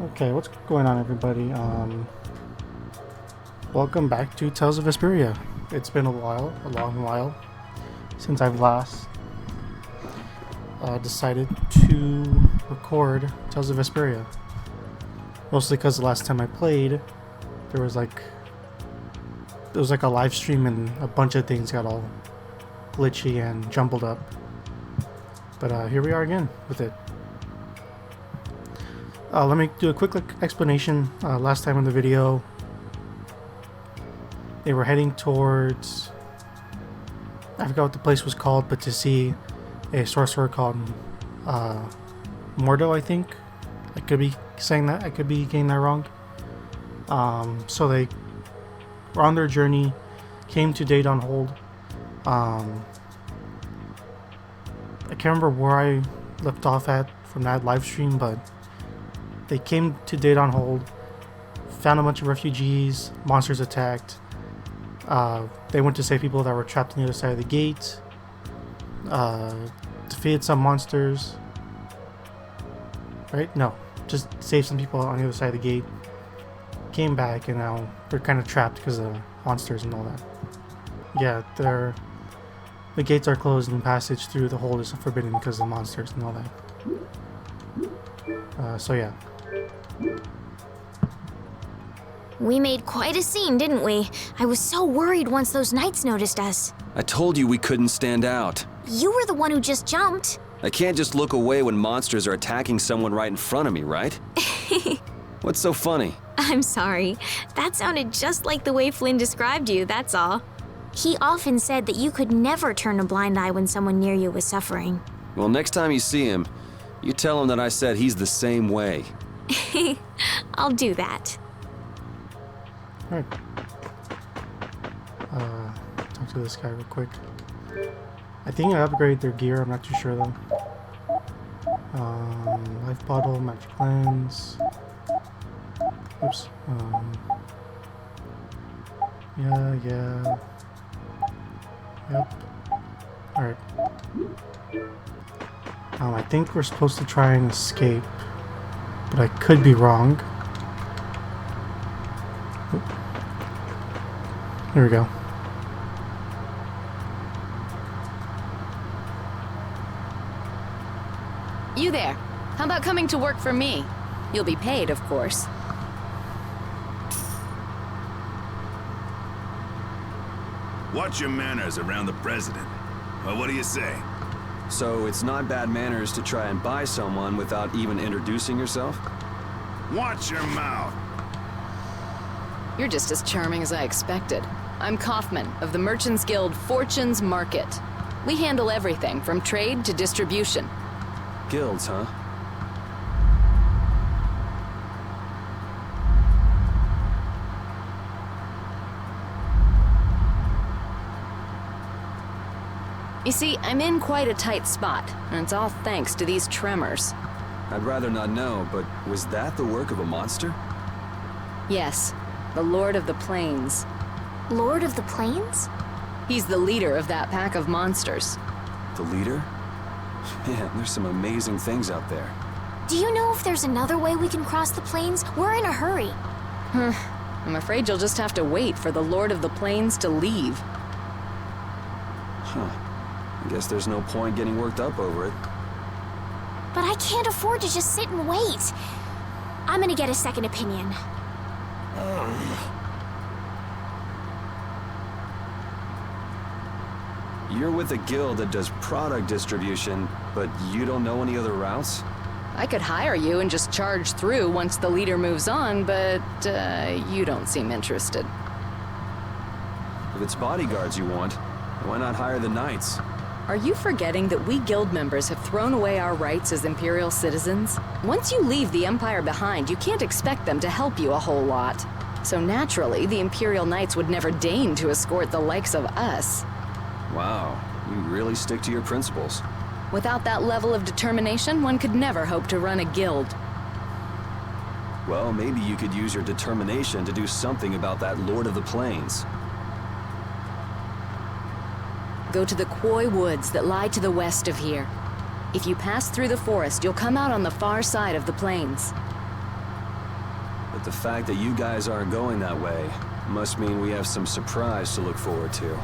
Okay, what's going on, everybody? Welcome back to Tales of Vesperia. It's been a while, a long while, since I've last decided to record Tales of Vesperia. Mostly because the last time I played, there was like a live stream and a bunch of things got all glitchy and jumbled up. But here we are again with it. Let me do a quick explanation. Last time in the video, they were heading towards, I forgot what the place was called, but to see a sorcerer called Mordo, I think. I could be saying that, I could be getting that wrong. So they were on their journey, came to Date on Hold. I can't remember where I left off at from that live stream, but they came to Date on Hold, found a bunch of refugees, monsters attacked. They went to save people that were trapped on the other side of the gate, defeated some monsters, right? No, just saved some people on the other side of the gate, came back, and now they're kind of trapped because of monsters and all that. Yeah, the gates are closed and passage through the hold is forbidden because of monsters and all that. So yeah. We made quite a scene, didn't we? I was so worried once those knights noticed us. I told you we couldn't stand out. You were the one who just jumped. I can't just look away when monsters are attacking someone right in front of me, right? What's so funny? I'm sorry. That sounded just like the way Flynn described you, that's all. He often said that you could never turn a blind eye when someone near you was suffering. Well, next time you see him, you tell him that I said he's the same way. I'll do that. Alright. Talk to this guy real quick. I think I upgraded their gear, I'm not too sure though. Life bottle, magic lens. Oops. Yeah. Yep. Alright. I think we're supposed to try and escape, but I could be wrong. Oop. Here we go. You there. How about coming to work for me? You'll be paid, of course. Watch your manners around the president. Well, what do you say? So it's not bad manners to try and buy someone without even introducing yourself? Watch your mouth. You're just as charming as I expected. I'm Kaufman of the Merchants Guild Fortune's Market. We handle everything from trade to distribution. Guilds, huh? You see, I'm in quite a tight spot, and it's all thanks to these tremors. I'd rather not know, but was that the work of a monster? Yes, the Lord of the Plains. Lord of the Plains? He's the leader of that pack of monsters. The leader? Man, there's some amazing things out there. Do you know if there's another way we can cross the plains? We're in a hurry. I'm afraid you'll just have to wait for the Lord of the Plains to leave. Huh. I guess there's no point getting worked up over it. But I can't afford to just sit and wait. I'm gonna get a second opinion. You're with a guild that does product distribution, but you don't know any other routes? I could hire you and just charge through once the leader moves on, but you don't seem interested. If it's bodyguards you want, why not hire the knights? Are you forgetting that we guild members have thrown away our rights as Imperial citizens? Once you leave the Empire behind, you can't expect them to help you a whole lot. So naturally, the Imperial Knights would never deign to escort the likes of us. Wow, you really stick to your principles. Without that level of determination, one could never hope to run a guild. Well, maybe you could use your determination to do something about that Lord of the Plains. Go to the Koi Woods that lie to the west of here. If you pass through the forest, you'll come out on the far side of the plains. But the fact that you guys aren't going that way must mean we have some surprise to look forward to.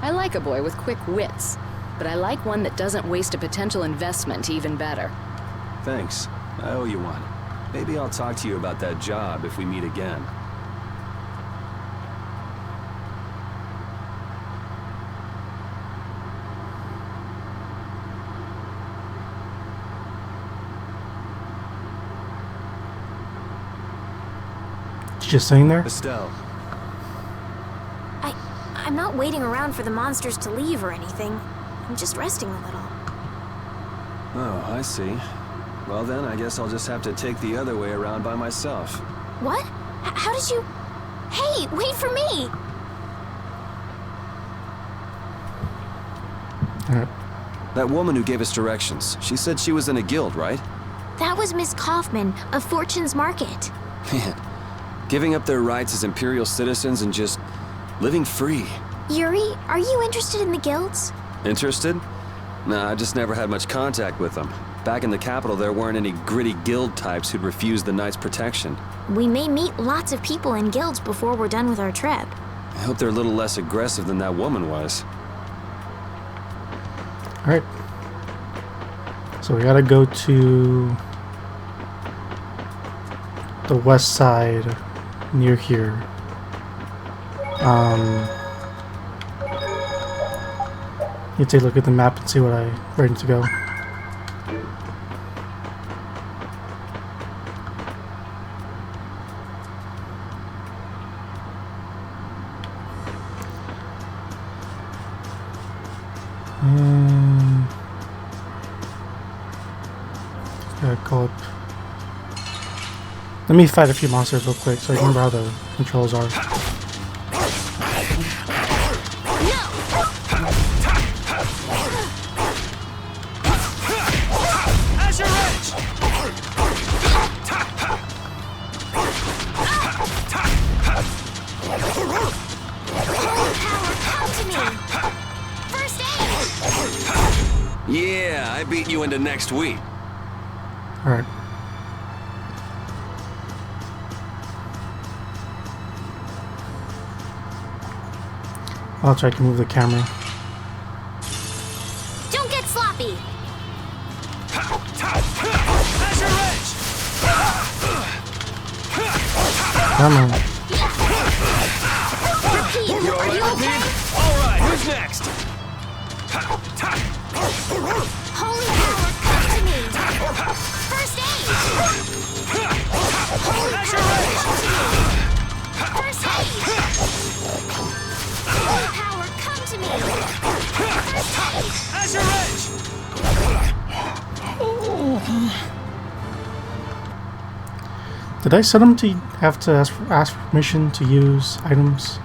I like a boy with quick wits, but I like one that doesn't waste a potential investment even better. Thanks. I owe you one. Maybe I'll talk to you about that job if we meet again. Just sitting there? Estelle, I'm not waiting around for the monsters to leave or anything. I'm just resting a little. oh, I see. Well then, I guess I'll just have to take the other way around by myself. What? How did you... Hey, wait for me! Alright. That woman who gave us directions, she said she was in a guild, right? That was Miss Kaufman of Fortune's Market. Man, giving up their rights as Imperial citizens and just living free. Yuri, are you interested in the guilds? Interested? Nah, I just never had much contact with them. Back in the capital, there weren't any gritty guild types who'd refuse the Knights' protection. We may meet lots of people in guilds before we're done with our trip. I hope they're a little less aggressive than that woman was. Alright. So we gotta go to the west side near here. You take a look at the map and see where I need to go. Gotta go up. Let me fight a few monsters real quick so I can remember how the controls are. Yeah, I beat you into next week. Alright. I'll try to move the camera. Don't get sloppy! Come on. Repeat, are you okay? Alright, who's next? Holy power, come to me! First aid! Holy power, come to me! First aid! Holy power, come to me! First aid! Did I set him to have to ask permission to use items?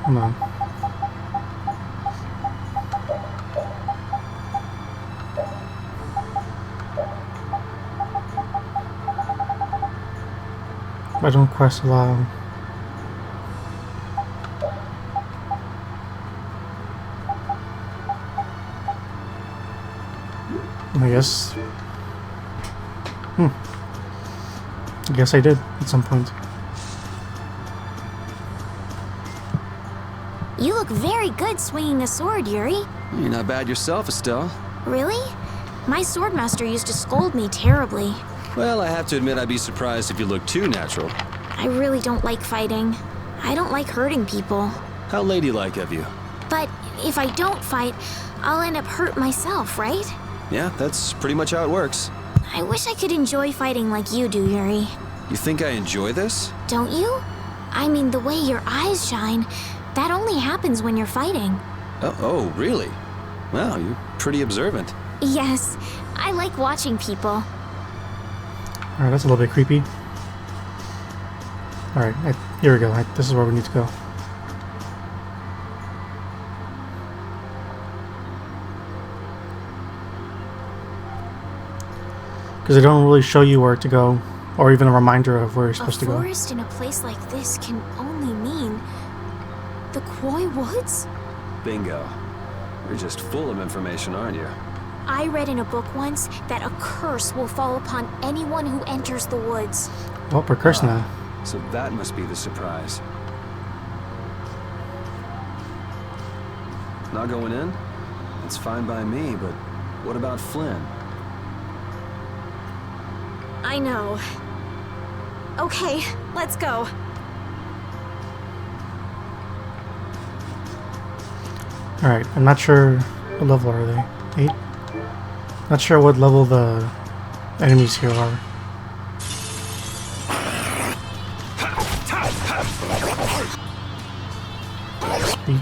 Hold on. I don't quest allow. I guess. I guess I did at some point. You look very good swinging a sword, Yuri. You're not bad yourself, Estelle. Really? My swordmaster used to scold me terribly. Well, I have to admit I'd be surprised if you looked too natural. I really don't like fighting. I don't like hurting people. How ladylike of you. But if I don't fight, I'll end up hurt myself, right? Yeah, that's pretty much how it works. I wish I could enjoy fighting like you do, Yuri. You think I enjoy this? Don't you? I mean, the way your eyes shine, that only happens when you're fighting. Oh, really? Wow, you're pretty observant. Yes, I like watching people. Alright, that's a little bit creepy. Alright, here we go. This is where we need to go. Because they don't really show you where to go, or even a reminder of where you're supposed to go. A forest in a place like this can only mean the Koi Woods? Bingo. You're just full of information, aren't you? I read in a book once that a curse will fall upon anyone who enters the woods. Well, we're cursed now. So that must be the surprise. Not going in? It's fine by me, but what about Flynn? I know. Okay, let's go. Alright, I'm not sure what level are they? 8? Not sure what level the enemies here are. Speed.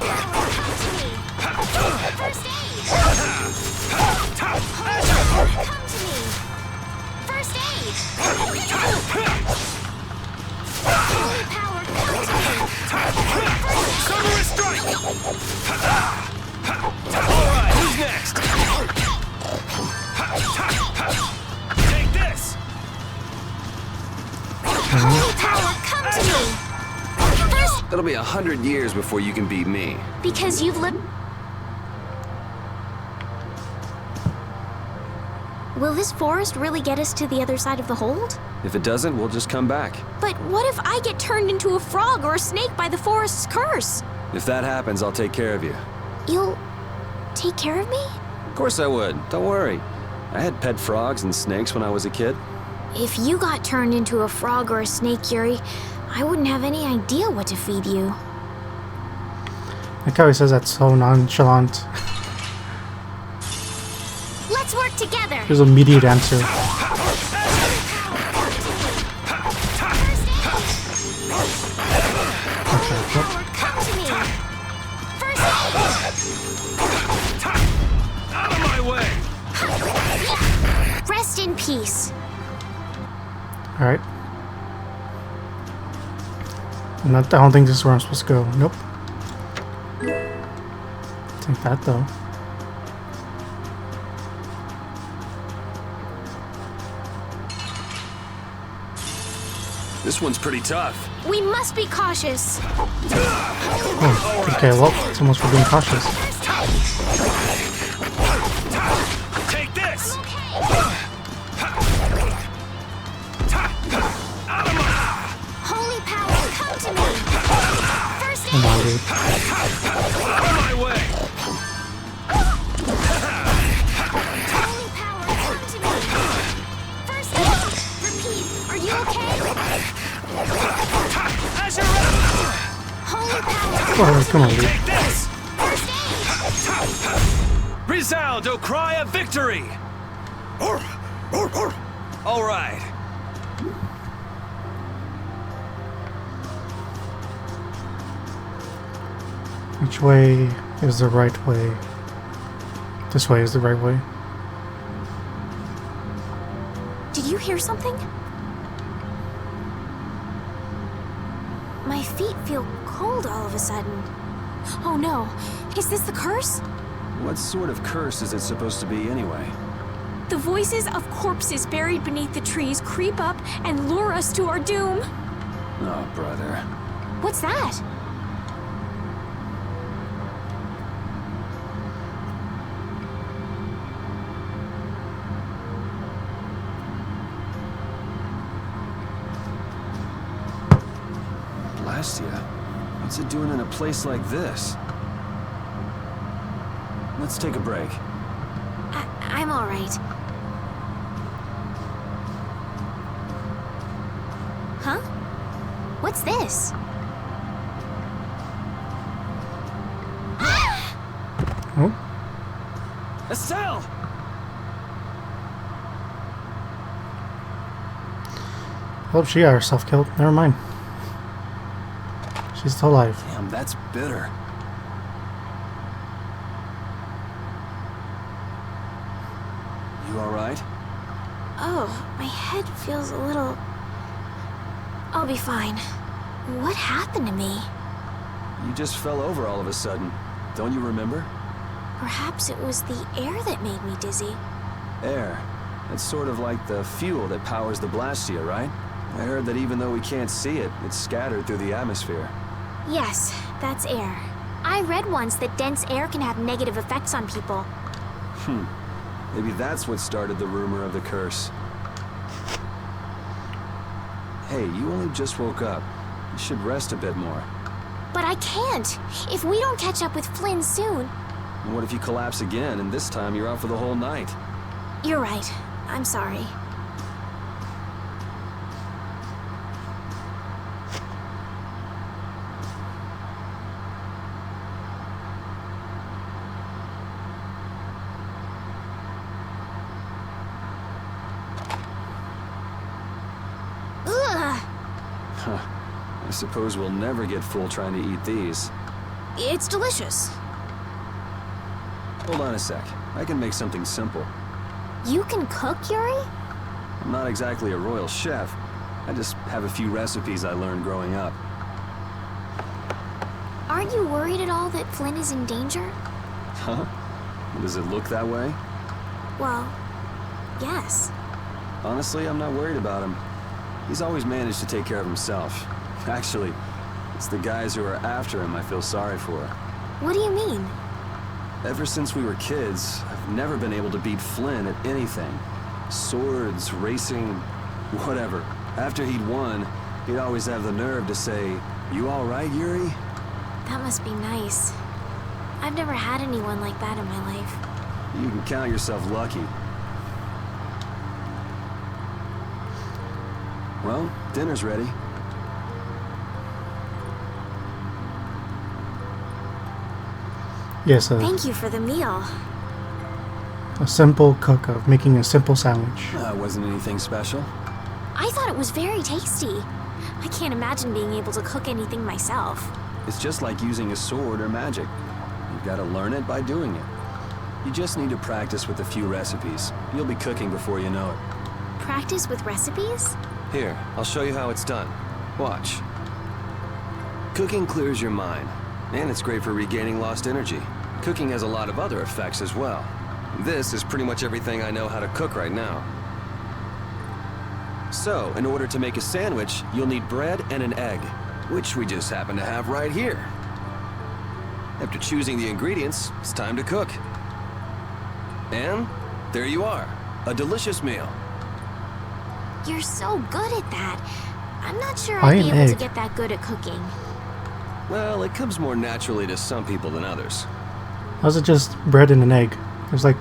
Alright, who's next? Take this! It'll be 100 years before you can beat me. Because you've lived. Will this forest really get us to the other side of the hold? If it doesn't, we'll just come back. But what if I get turned into a frog or a snake by the forest's curse? If that happens, I'll take care of you. You'll take care of me? Of course I would. Don't worry. I had pet frogs and snakes when I was a kid. If you got turned into a frog or a snake, Yuri, I wouldn't have any idea what to feed you. Like how he says that so nonchalant. Let's work together. His immediate answer. Okay, yep. Come to me. First Out of my way! aid. Rest in peace. Alright. I don't think this is where I'm supposed to go. Nope. Take that though. This one's pretty tough. We must be cautious. Oh, okay, well, it's almost for being cautious. Take this! Holy power, come to me. First Come on, dude. Out of my way! Holy power, come to me. First aid. Repeat. Are you okay? Holy power. Oh, come on, dude. Take this! First aid. Resound, O cry of victory! All right. Which way is the right way? This way is the right way. Did you hear something? My feet feel cold all of a sudden. Oh no, is this the curse? What sort of curse is it supposed to be anyway? The voices of corpses buried beneath the trees creep up and lure us to our doom. Oh, brother. What's that? Blastia? What's it doing in a place like this? Let's take a break. I'm all right. Huh? What's this? Oh, Estelle! oh, she got herself killed. Never mind. She's still alive. Damn, that's bitter. You alright? Oh, my head feels a little... I'll be fine. What happened to me? You just fell over all of a sudden. Don't you remember? Perhaps it was the air that made me dizzy. Air. It's sort of like the fuel that powers the Blastia, right? I heard that even though we can't see it, it's scattered through the atmosphere. Yes, that's air. I read once that dense air can have negative effects on people. Maybe that's what started the rumor of the curse. Hey, you only just woke up. You should rest a bit more. But I can't. If we don't catch up with Flynn soon... And what if you collapse again, and this time you're out for the whole night? You're right. I'm sorry. Ugh! I suppose we'll never get full trying to eat these. It's delicious. Hold on a sec. I can make something simple. You can cook, Yuri? I'm not exactly a royal chef. I just have a few recipes I learned growing up. Aren't you worried at all that Flynn is in danger? Huh? Does it look that way? Well, yes. Honestly, I'm not worried about him. He's always managed to take care of himself. Actually, it's the guys who are after him I feel sorry for. What do you mean? Ever since we were kids, I've never been able to beat Flynn at anything. Swords, racing, whatever. After he'd won, he'd always have the nerve to say, "You all right, Yuri?" That must be nice. I've never had anyone like that in my life. You can count yourself lucky. Well, dinner's ready. Yes, Thank you for the meal. a simple cook of making a simple sandwich. Wasn't anything special. I thought it was very tasty. I can't imagine being able to cook anything myself. It's just like using a sword or magic. You've got to learn it by doing it. You just need to practice with a few recipes. You'll be cooking before you know it. Practice with recipes? Here, I'll show you how it's done. Watch. Cooking clears your mind, and it's great for regaining lost energy. Cooking has a lot of other effects as well. This is pretty much everything I know how to cook right now. So, in order to make a sandwich, you'll need bread and an egg, which we just happen to have right here. After choosing the ingredients, it's time to cook. And there you are, a delicious meal. You're so good at that. I'm not sure Why I'd be an able to egg? get that good at cooking. Well, it comes more naturally to some people than others. How's it just bread and an egg? There's like,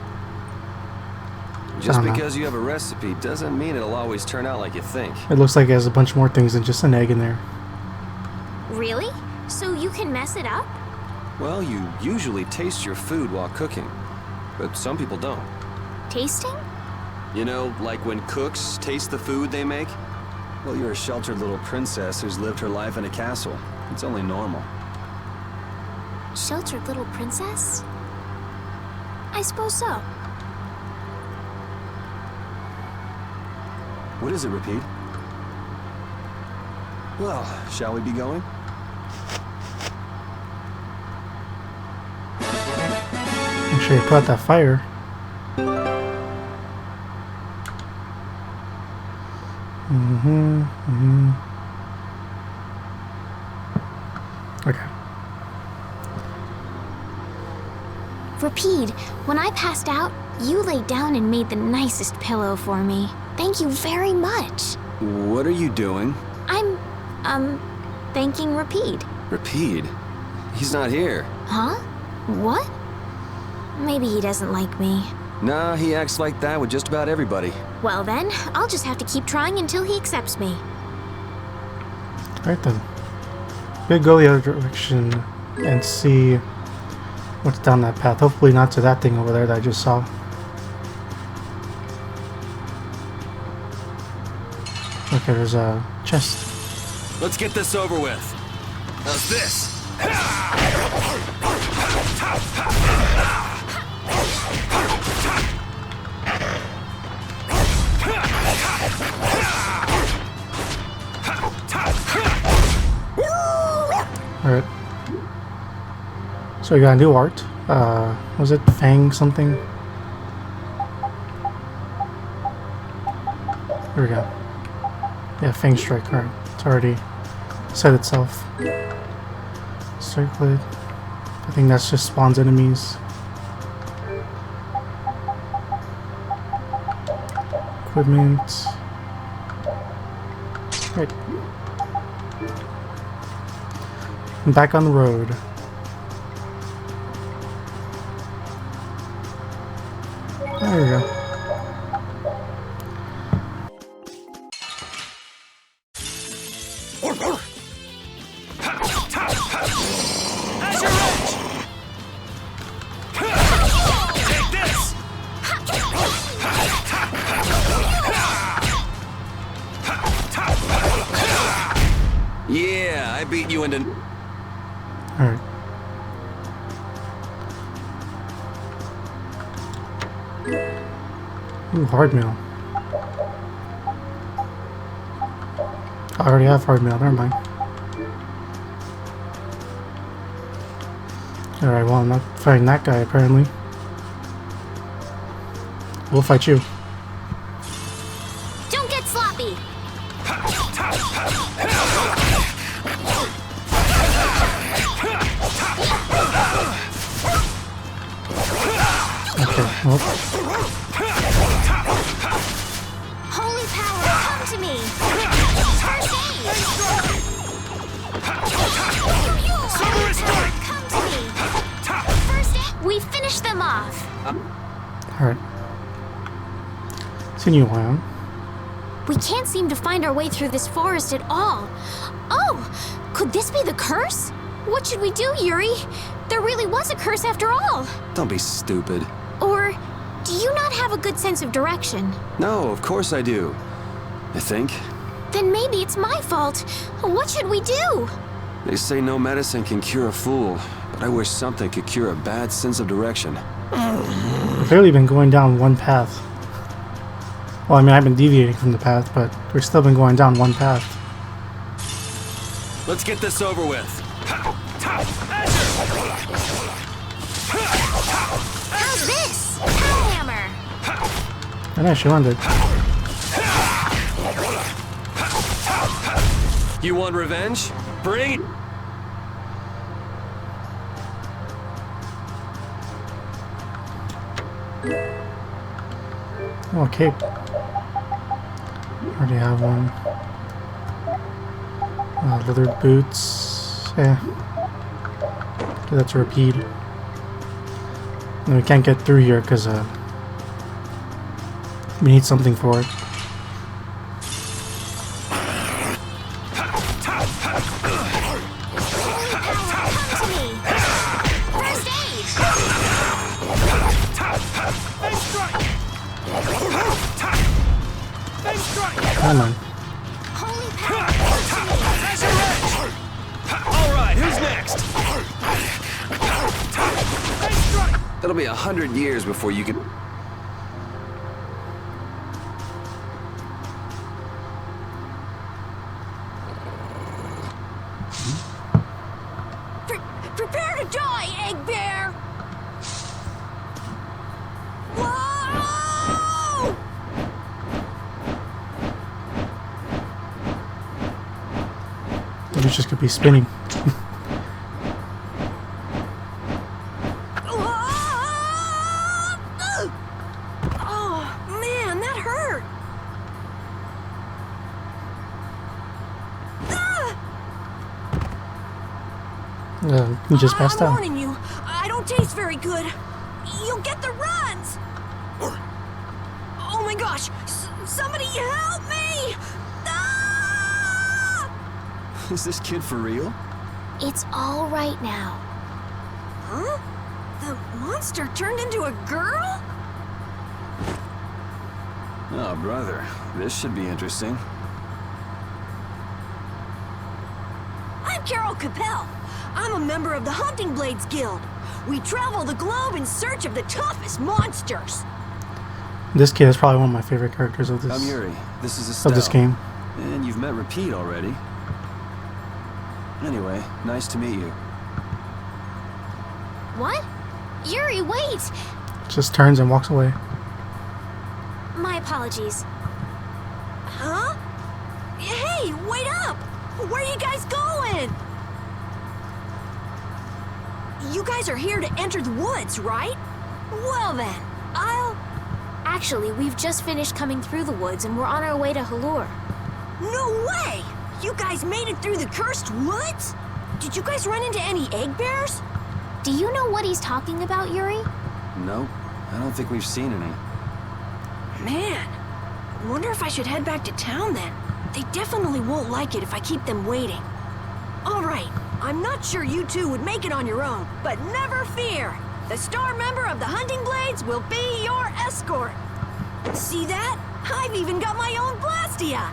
Just I don't know. because you have a recipe doesn't mean it'll always turn out like you think. it looks like it has a bunch more things than just an egg in there. Really? So you can mess it up? Well, you usually taste your food while cooking, but some people don't. Tasting? You know, like when cooks taste the food they make? Well, you're a sheltered little princess who's lived her life in a castle. It's only normal. Sheltered little princess? I suppose so. What is it, Repeat? Well, shall we be going? Make sure you put out that fire. Okay. Rapide, when I passed out, you laid down and made the nicest pillow for me. Thank you very much. What are you doing? I'm, thanking Rapide. Repeat. He's not here. Huh? What? Maybe he doesn't like me. Nah, he acts like that with just about everybody. Well then, I'll just have to keep trying until he accepts me. Alright then. We'll go the other direction and see what's down that path. Hopefully not to that thing over there that I just saw. Okay, there's a chest. Let's get this over with. How's this? Alright. So we got a new art. Was it Fang something? There we go. Yeah, Fang Strike. Alright. It's already set itself. Circlet. I think that's just spawns enemies. equipment. Right. I'm back on the road. There we go. Yeah, I beat you into... Alright. Ooh, hard meal. I already have hard meal, never mind. Alright, well, I'm not fighting that guy apparently. We'll fight you. Don't get sloppy. Okay, well, Holy power, come to me. First aid. Holy power, come to me. First aid. We finished them off. alright. Continue on. We can't seem to find our way through this forest at all. Oh, could this be the curse? What should we do, Yuri? There really was a curse after all. Don't be stupid. Or do you not have a good sense of direction? No, of course I do. I think. Then maybe it's my fault. What should we do? They say no medicine can cure a fool, but I wish something could cure a bad sense of direction. We've barely been going down one path. Well, I mean, I've been deviating from the path, but we've still been going down one path. Let's get this over with. How's this? Hammer. And I actually landed. You want revenge? Bring it! Oh, cape. Already have one. Leather boots. Yeah. That's a repeat. No, we can't get through here because we need something for it. Come on. Alright, who's next? That'll be 100 years before you can... Prepare to die, Egg Bear! Whoa! It's just gonna be spinning. Oh, man, that hurt! You just passed I'm out. warning you, I don't taste very good. You'll get the runs! Oh my gosh, somebody help me! Ah! Is this kid for real? It's all right now. Huh? The monster turned into a girl? Oh, brother. This should be interesting. I'm Carol Capel. I'm a member of the Hunting Blades Guild. We travel the globe in search of the toughest monsters. This kid is probably one of my favorite characters of I'm this Yuri. This is Estelle. of this game. And you've met Repeat already. Anyway, nice to meet you. What? Yuri, wait! Just turns and walks away. My apologies. Huh? Hey, wait up! Where are you guys going? You guys are here to enter the woods, right? Well then, I'll... Actually, we've just finished coming through the woods and we're on our way to Halure. No way! You guys made it through the cursed woods? Did you guys run into any egg bears? Do you know what he's talking about, Yuri? No, I don't think we've seen any. Man, I wonder if I should head back to town then. They definitely won't like it if I keep them waiting. All right, I'm not sure you two would make it on your own, but never fear. The star member of the Hunting Blades will be your escort. See that? I've even got my own Blastia.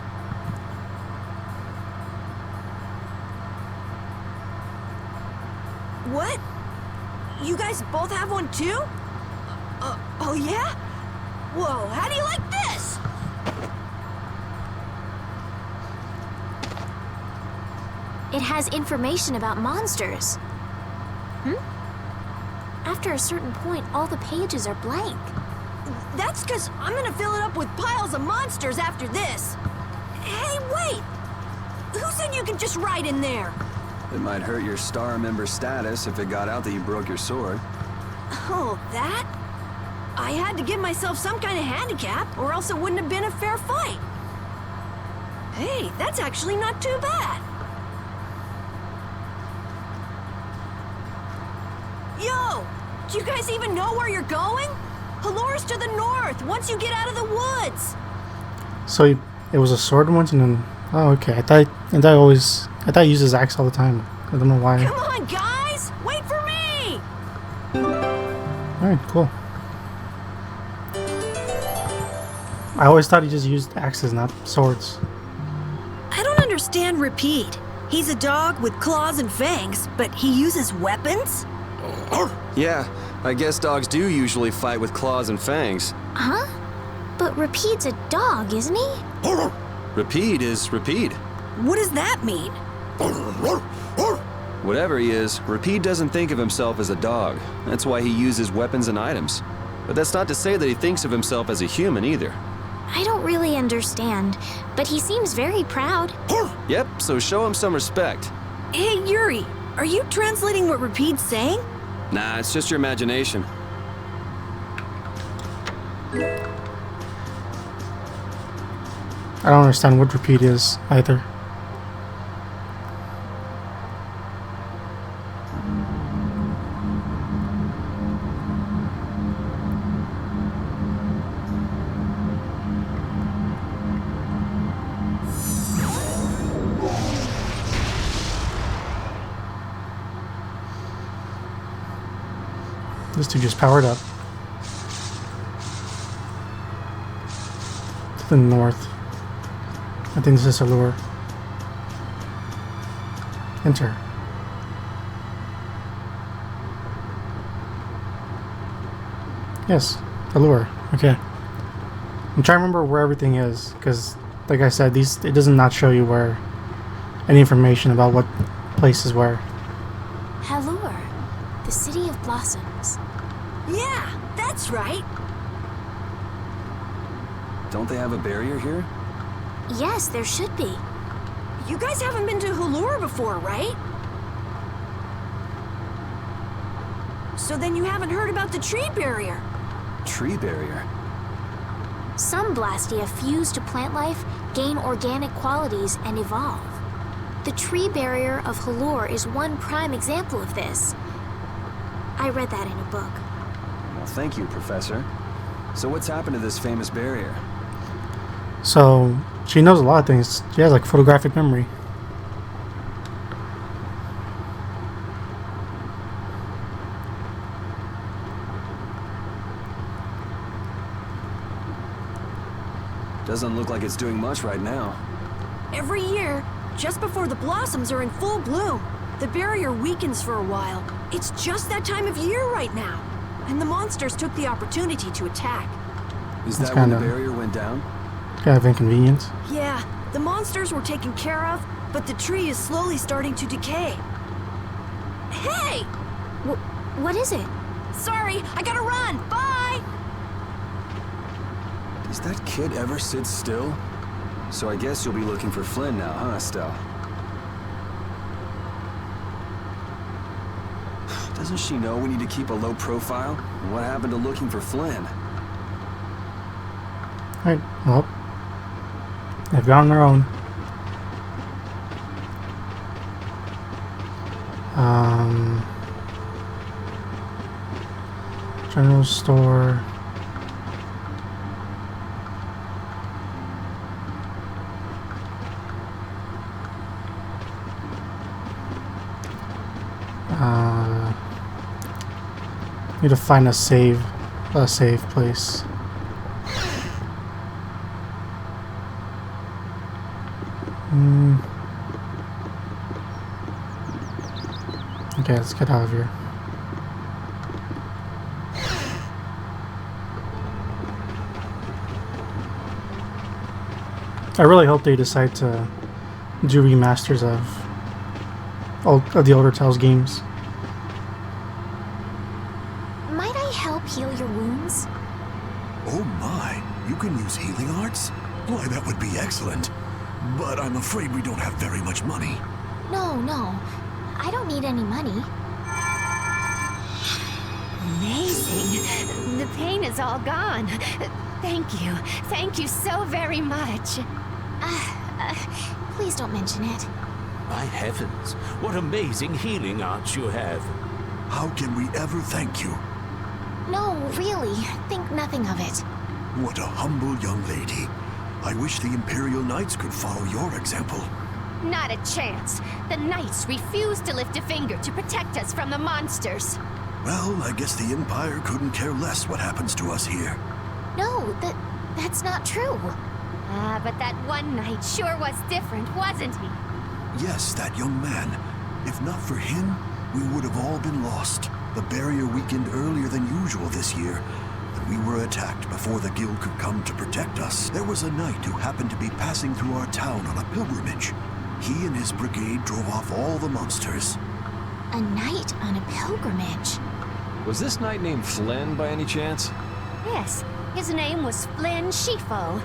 What? You guys both have one too? Oh yeah? Whoa, how do you like this? It has information about monsters. After a certain point, all the pages are blank. That's because I'm gonna fill it up with piles of monsters after this. Hey, wait! Who said you could just write in there? It might hurt your star member status if it got out that you broke your sword. Oh, that? I had to give myself some kind of handicap, or else it wouldn't have been a fair fight. Hey, that's actually not too bad. Yo! Do you guys even know where you're going? Halure's to the north, once you get out of the woods. So it was a sword once, and then oh, okay. I thought he used his axe all the time. I don't know why. Come on, guys! Wait for me! All right, cool. I always thought he just used axes, not swords. I don't understand Repeat. He's a dog with claws and fangs, but he uses weapons? Yeah, I guess dogs do usually fight with claws and fangs. Huh? But Repeat's a dog, isn't he? Repeat is Repeat. What does that mean? Whatever he is, Repeat doesn't think of himself as a dog. That's why he uses weapons and items. But that's not to say that he thinks of himself as a human either. I don't really understand, but he seems very proud. Yep, so show him some respect. Hey, Yuri, are you translating what Repeat's saying? Nah, it's just your imagination. I don't understand what repeat is either. This dude just powered up. To the north. I think this is Halure. Enter. Yes, Halure. Okay. I'm trying to remember where everything is, because, like I said, it does not show you where any information about what place is where. Halure, the city of blossoms. Yeah, that's right. Don't they have a barrier here? Yes, there should be. You guys haven't been to Halure before, right? So then you haven't heard about the tree barrier. Tree barrier? Some Blastia fuse to plant life, gain organic qualities, and evolve. The tree barrier of Halure is one prime example of this. I read that in a book. Well, thank you, Professor. So what's happened to this famous barrier? So, she knows a lot of things. She has like photographic memory. Doesn't look like it's doing much right now. Every year, just before the blossoms are in full bloom, the barrier weakens for a while. It's just that time of year right now. And the monsters took the opportunity to attack. Is That's that when the kinda- barrier went down? Kind of inconvenient. Yeah, the monsters were taken care of, but the tree is slowly starting to decay. Hey! What is it? Sorry, I gotta run! Bye! Does that kid ever sit still? So I guess you'll be looking for Flynn now, huh, Estelle? Doesn't she know we need to keep a low profile? And what happened to looking for Flynn? Alright, well, they've gone on their own. General store. Need to find a safe place. Okay, let's get out of here. I really hope they decide to do remasters of the older Tales games. Might I help heal your wounds? Oh my, you can use healing arts? Why, that would be excellent. But I'm afraid we don't have very much money. No. I don't need any money. Amazing. The pain is all gone. Thank you. Thank you so very much. Please don't mention it. My heavens, what amazing healing arts you have. How can we ever thank you? No, really. Think nothing of it. What a humble young lady. I wish the Imperial Knights could follow your example. Not a chance. The Knights refuse to lift a finger to protect us from the monsters. Well, I guess the Empire couldn't care less what happens to us here. No, that's not true. But that one knight sure was different, wasn't he? Yes, that young man. If not for him, we would have all been lost. The barrier weakened earlier than usual this year, and we were attacked before the guild could come to protect us. There was a knight who happened to be passing through our town on a pilgrimage. He and his brigade drove off all the monsters. A knight on a pilgrimage. Was this knight named Flynn by any chance? Yes, his name was Flynn Shifo.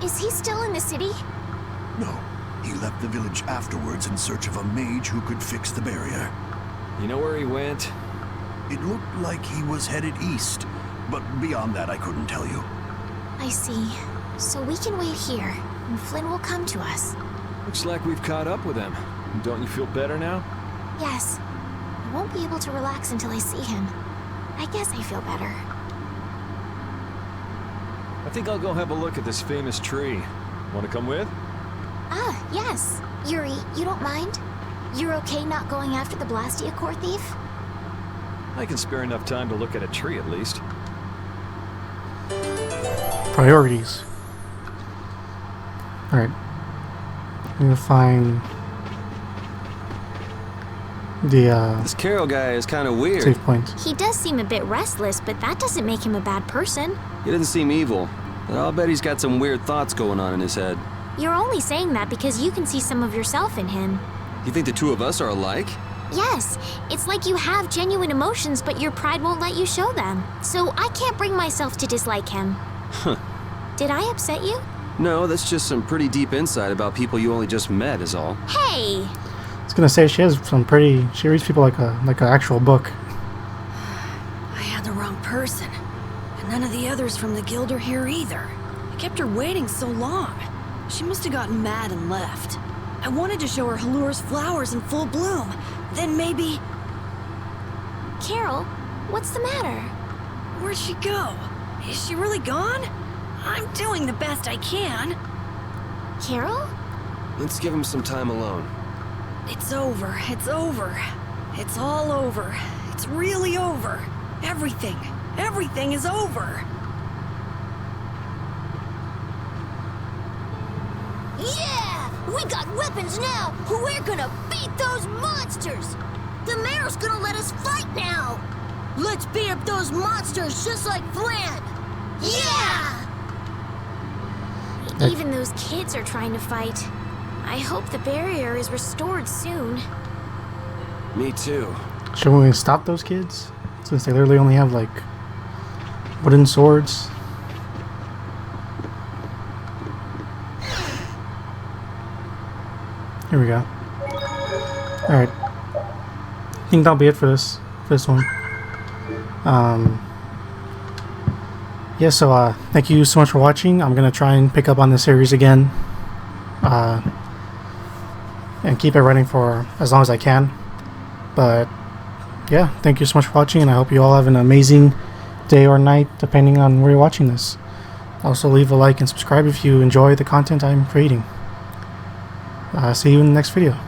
Is he still in the city? No, he left the village afterwards in search of a mage who could fix the barrier. You know where he went? It looked like he was headed east, but beyond that I couldn't tell you. I see. So we can wait here, and Flynn will come to us. Looks like we've caught up with him. Don't you feel better now? Yes. I won't be able to relax until I see him. I guess I feel better. I think I'll go have a look at this famous tree. Want to come with? Yes. Yuri, you don't mind? You're okay not going after the Blastia core thief? I can spare enough time to look at a tree at least. Priorities. Alright. I'm gonna find the This Carol guy is kind of weird. save point. He does seem a bit restless, but that doesn't make him a bad person. He doesn't seem evil, but I'll bet he's got some weird thoughts going on in his head. You're only saying that because you can see some of yourself in him. You think the two of us are alike? Yes, it's like you have genuine emotions, but your pride won't let you show them. So I can't bring myself to dislike him. Huh. Did I upset you? No, that's just some pretty deep insight about people you only just met is all. Hey! I was gonna say she has some pretty. She reads people like an actual book. I had the wrong person. And none of the others from the guild are here either. I kept her waiting so long. She must have gotten mad and left. I wanted to show her Halure's flowers in full bloom. Then maybe... Carol, what's the matter? Where'd she go? Is she really gone? I'm doing the best I can. Carol? Let's give him some time alone. It's over. It's over. It's all over. It's really over. Everything. Everything is over. Yeah! We got weapons now! We're gonna beat those monsters! The mayor's gonna let us fight now! Let's beat up those monsters just like Flynn! Yeah! Even those kids are trying to fight. I hope the barrier is restored soon. Me too. Should we stop those kids? Since they literally only have like wooden swords. Here we go. Alright. I think that'll be it for this one. yeah, so thank you so much for watching. I'm gonna try and pick up on this series again, and keep it running for as long as I can. But yeah, thank you so much for watching, and I hope you all have an amazing day or night depending on where you're watching this. Also, leave a like and subscribe if you enjoy the content I'm creating. See you in the next video.